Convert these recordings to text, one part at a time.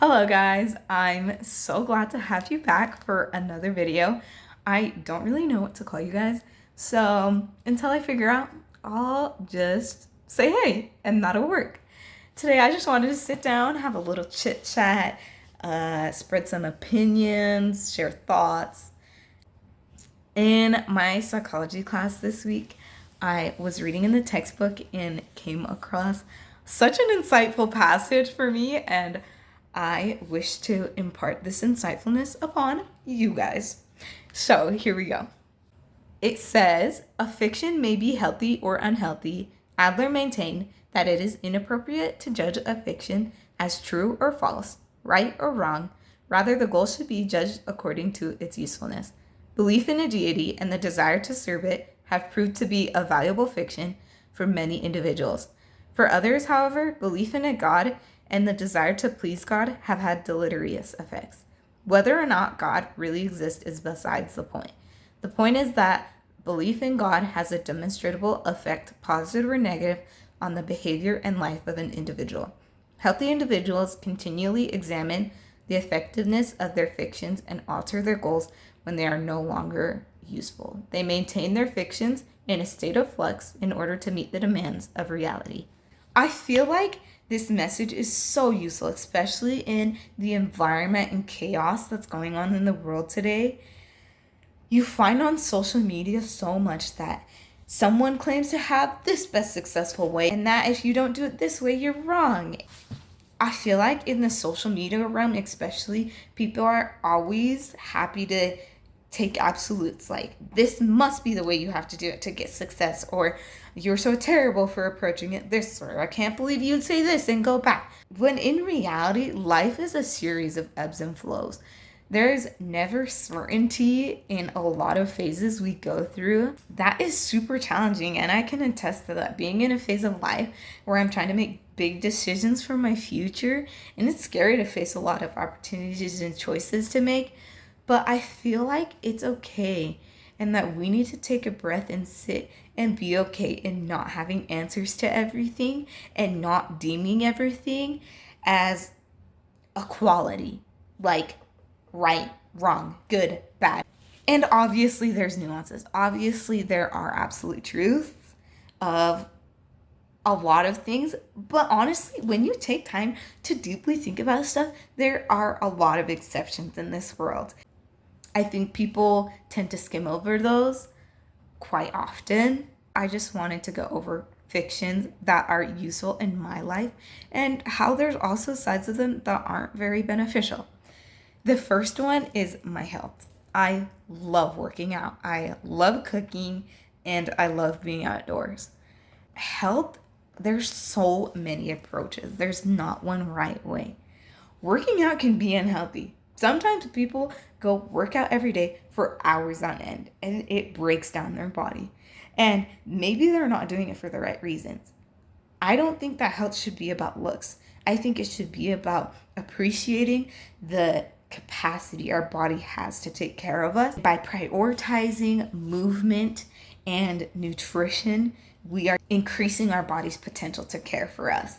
Hello guys, I'm so glad to have you back for another video. I don't really know what to call you guys, so until I figure out, I'll just say hey, and that'll work. Today I just wanted to sit down, have a little chit chat, spread some opinions, share thoughts. In my psychology class this week, I was reading in the textbook and came across such an insightful passage for me, and I wish to impart this insightfulness upon you guys. So here we go. It says, a fiction may be healthy or unhealthy. Adler maintained that it is inappropriate to judge a fiction as true or false, right or wrong. Rather, the goal should be judged according to its usefulness. Belief in a deity and the desire to serve it have proved to be a valuable fiction for many individuals. For others, however, belief in a God and the desire to please God have had deleterious effects. Whether or not God really exists is besides the point. The point is that belief in God has a demonstrable effect, positive or negative, on the behavior and life of an individual. Healthy individuals continually examine the effectiveness of their fictions and alter their goals when they are no longer useful. They maintain their fictions in a state of flux in order to meet the demands of reality. I feel like this message is so useful, especially in the environment and chaos that's going on in the world today. You find on social media so much that someone claims to have this best successful way, and that if you don't do it this way, you're wrong. I feel like in the social media realm, especially, people are always happy to take absolutes, like this must be the way you have to do it to get success, or you're so terrible for approaching it this way, or I can't believe you'd say this and go back. When in reality, life is a series of ebbs and flows. There's never certainty in a lot of phases we go through. That is super challenging, and I can attest to that. Being in a phase of life where I'm trying to make big decisions for my future, and it's scary to face a lot of opportunities and choices to make, but I feel like it's okay, and that we need to take a breath and sit and be okay in not having answers to everything and not deeming everything as a quality, like right, wrong, good, bad. And obviously there's nuances. Obviously there are absolute truths of a lot of things, but honestly, when you take time to deeply think about stuff, there are a lot of exceptions in this world. I think people tend to skim over those quite often. I just wanted to go over fictions that are useful in my life and how there's also sides of them that aren't very beneficial. The first one is my health. I love working out. I love cooking, and I love being outdoors. Health, there's so many approaches. There's not one right way. Working out can be unhealthy. Sometimes people go work out every day for hours on end, and it breaks down their body. And maybe they're not doing it for the right reasons. I don't think that health should be about looks. I think it should be about appreciating the capacity our body has to take care of us. By prioritizing movement and nutrition, we are increasing our body's potential to care for us.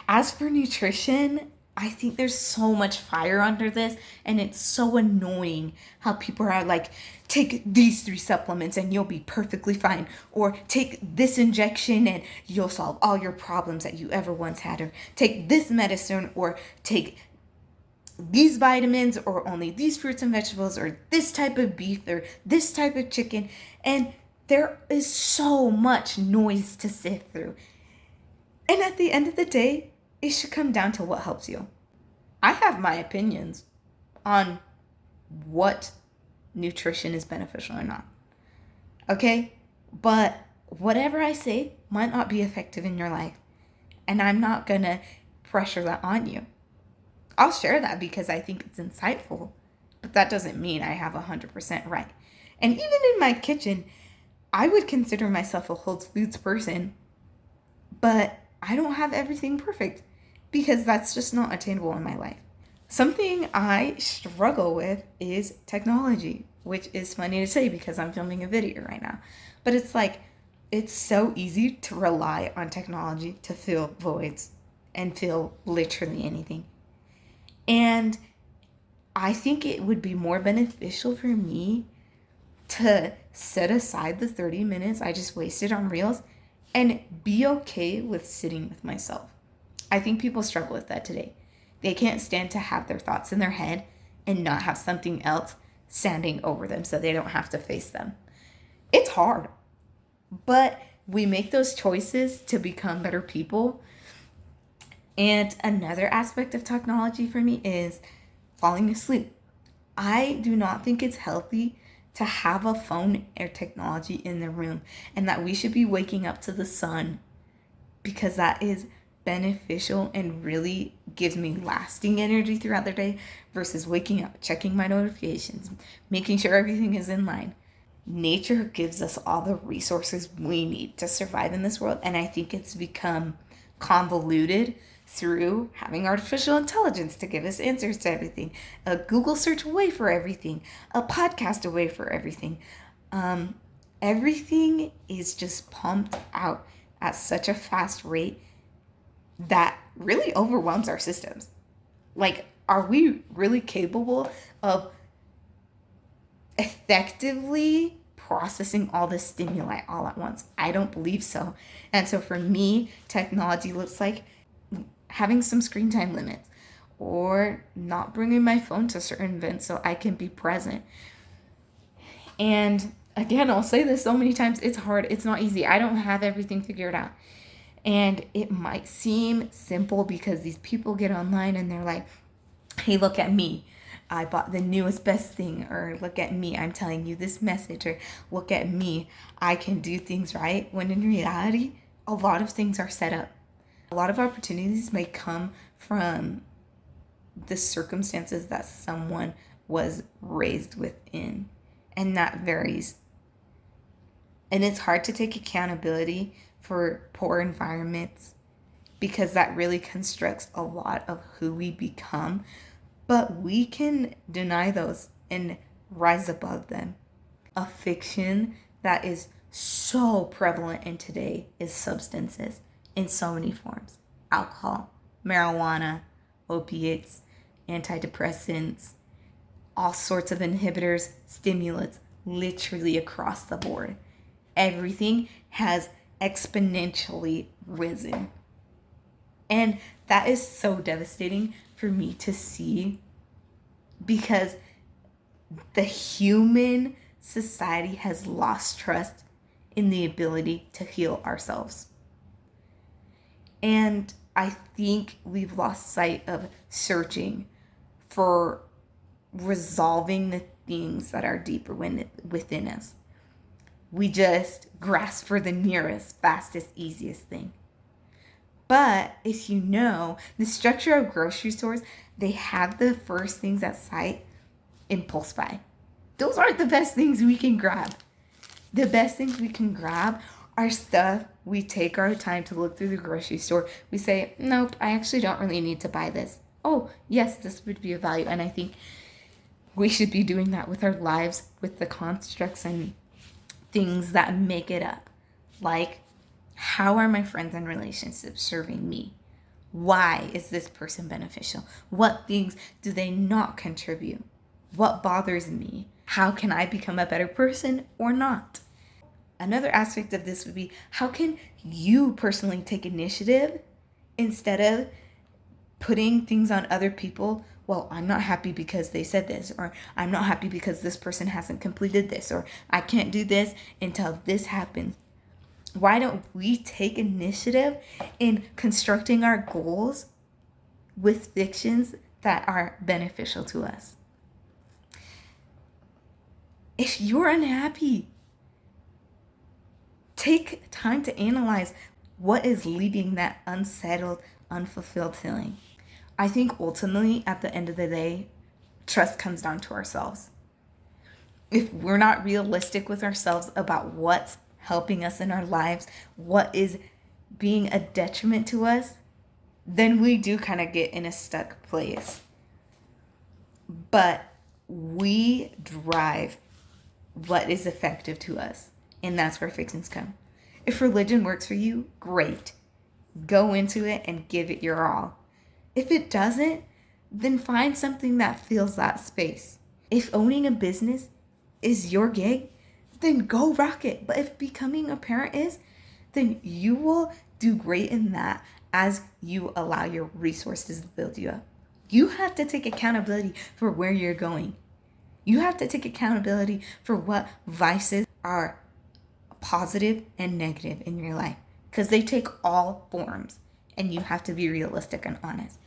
As for nutrition, I think there's so much fire under this, and it's so annoying how people are like, take these 3 supplements and you'll be perfectly fine, or take this injection and you'll solve all your problems that you ever once had, or take this medicine, or take these vitamins, or only these fruits and vegetables, or this type of beef, or this type of chicken. And there is so much noise to sift through. And at the end of the day, it should come down to what helps you. I have my opinions on what nutrition is beneficial or not. Okay? But whatever I say might not be effective in your life. And I'm not going to pressure that on you. I'll share that because I think it's insightful. But that doesn't mean I have 100% right. And even in my kitchen, I would consider myself a whole foods person. But I don't have everything perfect because that's just not attainable in my life. Something I struggle with is technology, which is funny to say because I'm filming a video right now. But it's like, it's so easy to rely on technology to fill voids and fill literally anything. And I think it would be more beneficial for me to set aside the 30 minutes I just wasted on Reels and be okay with sitting with myself. I think people struggle with that today. They can't stand to have their thoughts in their head and not have something else standing over them so they don't have to face them. It's hard, but we make those choices to become better people. And another aspect of technology for me is falling asleep. I do not think it's healthy to have a phone or technology in the room, and that we should be waking up to the sun, because that is beneficial and really gives me lasting energy throughout the day versus waking up, checking my notifications, making sure everything is in line. Nature gives us all the resources we need to survive in this world, and I think it's become convoluted through having artificial intelligence to give us answers to everything, a Google search away for everything, a podcast away for everything. Everything is just pumped out at such a fast rate that really overwhelms our systems. Like, are we really capable of effectively processing all this stimuli all at once? I don't believe so. And so for me, technology looks like having some screen time limits or not bringing my phone to certain events so I can be present. And again, I'll say this so many times, it's hard. It's not easy. I don't have everything figured out. And it might seem simple because these people get online and they're like, hey, look at me. I bought the newest best thing, or look at me, I'm telling you this message, or look at me, I can do things right. When in reality, a lot of things are set up. A lot of opportunities may come from the circumstances that someone was raised within, and that varies. And it's hard to take accountability for poor environments because that really constructs a lot of who we become. But we can deny those and rise above them. A fiction that is so prevalent in today is substances in so many forms. Alcohol, marijuana, opiates, antidepressants, all sorts of inhibitors, stimulants, literally across the board. Everything has exponentially risen. And that is so devastating for me to see, because the human society has lost trust in the ability to heal ourselves. And I think we've lost sight of searching for resolving the things that are deeper within us. We just grasp for the nearest, fastest, easiest thing. But if you know the structure of grocery stores, they have the first things at sight, impulse buy. Those aren't the best things we can grab. The best things we can grab are stuff we take our time to look through the grocery store. We say, nope, I actually don't really need to buy this. Oh, yes, this would be of value. And I think we should be doing that with our lives, with the constructs and things that make it up. Like, how are my friends and relationships serving me? Why is this person beneficial? What things do they not contribute? What bothers me? How can I become a better person or not? Another aspect of this would be, how can you personally take initiative instead of putting things on other people? Well, I'm not happy because they said this, or I'm not happy because this person hasn't completed this, or I can't do this until this happens. Why don't we take initiative in constructing our goals with fictions that are beneficial to us? If you're unhappy, take time to analyze what is leading that unsettled, unfulfilled feeling. I think ultimately, at the end of the day, trust comes down to ourselves. If we're not realistic with ourselves about what's helping us in our lives, what is being a detriment to us, then we do kind of get in a stuck place. But we drive what is effective to us, and that's where fictions come. If religion works for you, great. Go into it and give it your all. If it doesn't, then find something that fills that space. If owning a business is your gig, then go rock it. But if becoming a parent is, then you will do great in that as you allow your resources to build you up. You have to take accountability for where you're going. You have to take accountability for what vices are positive and negative in your life, because they take all forms and you have to be realistic and honest.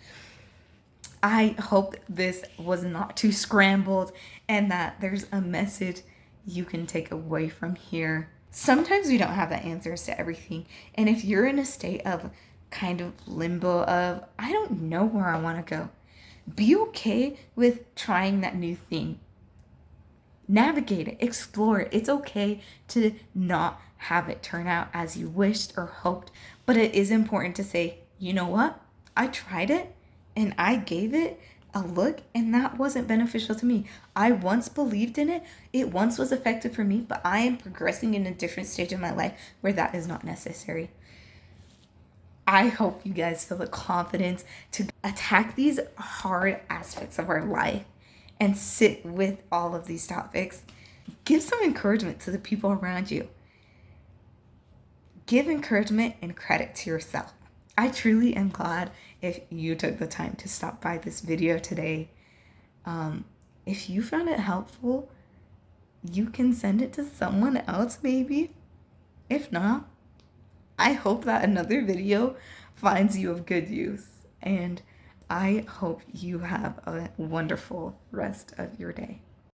I hope this was not too scrambled and that there's a message you can take away from here. Sometimes we don't have the answers to everything. And if you're in a state of kind of limbo of, I don't know where I want to go, be okay with trying that new thing. Navigate it, explore it. It's okay to not have it turn out as you wished or hoped, but it is important to say, you know what? I tried it and I gave it a look and that wasn't beneficial to me. I once believed in it. It once was effective for me, but I am progressing in a different stage of my life where that is not necessary. I hope you guys feel the confidence to attack these hard aspects of our life and sit with all of these topics. Give some encouragement to the people around you. Give encouragement and credit to yourself. I truly am glad if you took the time to stop by this video today. If you found it helpful, you can send it to someone else maybe. If not, I hope that another video finds you of good use, and I hope you have a wonderful rest of your day.